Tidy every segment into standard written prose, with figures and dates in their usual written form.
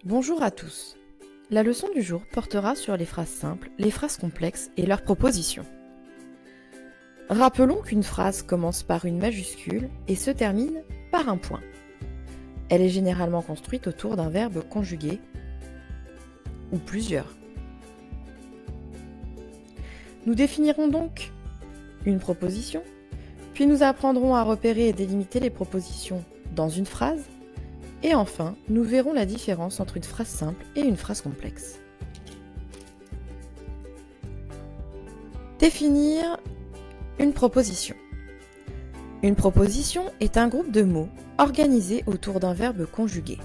Bonjour à tous. La leçon du jour portera sur les phrases simples, les phrases complexes et leurs propositions. Rappelons qu'une phrase commence par une majuscule et se termine par un point. Elle est généralement construite autour d'un verbe conjugué ou plusieurs. Nous définirons donc une proposition, puis nous apprendrons à repérer et délimiter les propositions dans une phrase, et enfin, nous verrons la différence entre une phrase simple et une phrase complexe. Définir une proposition. Une proposition est un groupe de mots organisés autour d'un verbe conjugué.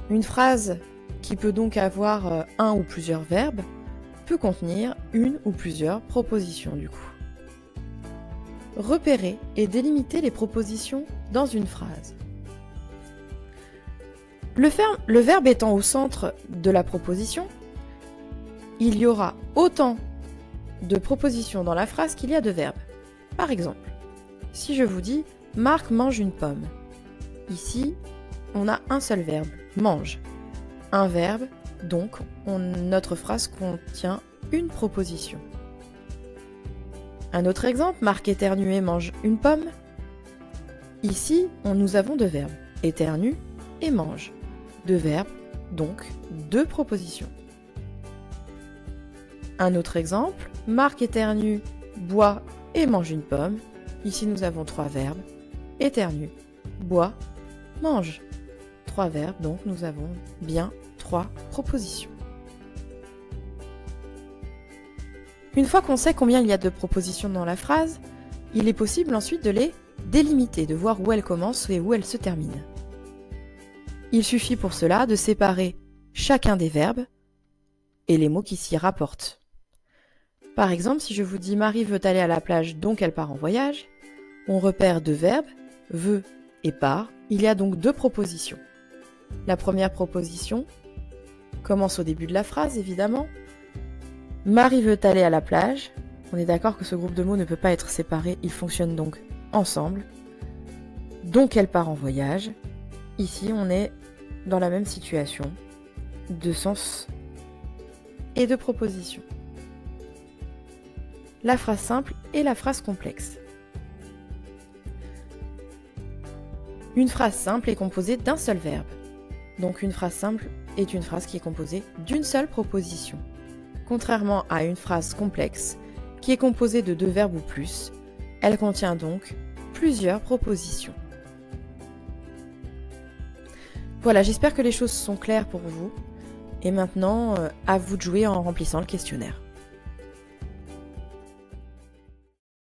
Une phrase, qui peut donc avoir un ou plusieurs verbes, peut contenir une ou plusieurs propositions du coup. Repérer et délimiter les propositions dans une phrase. Le verbe étant au centre de la proposition, il y aura autant de propositions dans la phrase qu'il y a de verbes. Par exemple, si je vous dis « Marc mange une pomme », ici, on a un seul verbe, « mange ». Un verbe, donc notre phrase contient une proposition. Un autre exemple, Marc éternue et mange une pomme. Ici, nous avons deux verbes, éternue et mange. Deux verbes, donc deux propositions. Un autre exemple, Marc éternue, boit et mange une pomme. Ici, nous avons trois verbes, éternue, boit, mange. Trois verbes, donc nous avons bien trois propositions. Une fois qu'on sait combien il y a de propositions dans la phrase, il est possible ensuite de les délimiter, de voir où elles commencent et où elles se terminent. Il suffit pour cela de séparer chacun des verbes et les mots qui s'y rapportent. Par exemple, si je vous dis « Marie veut aller à la plage, donc elle part en voyage », on repère deux verbes, « veut » et « part ». Il y a donc deux propositions. La première proposition commence au début de la phrase, évidemment. « Marie veut aller à la plage ». On est d'accord que ce groupe de mots ne peut pas être séparé, ils fonctionnent donc ensemble. « Donc elle part en voyage ». Ici, on est dans la même situation de sens et de proposition. La phrase simple et la phrase complexe. Une phrase simple est composée d'un seul verbe. Donc une phrase simple est une phrase qui est composée d'une seule proposition. Contrairement à une phrase complexe qui est composée de deux verbes ou plus, elle contient donc plusieurs propositions. Voilà, j'espère que les choses sont claires pour vous. Et maintenant, à vous de jouer en remplissant le questionnaire.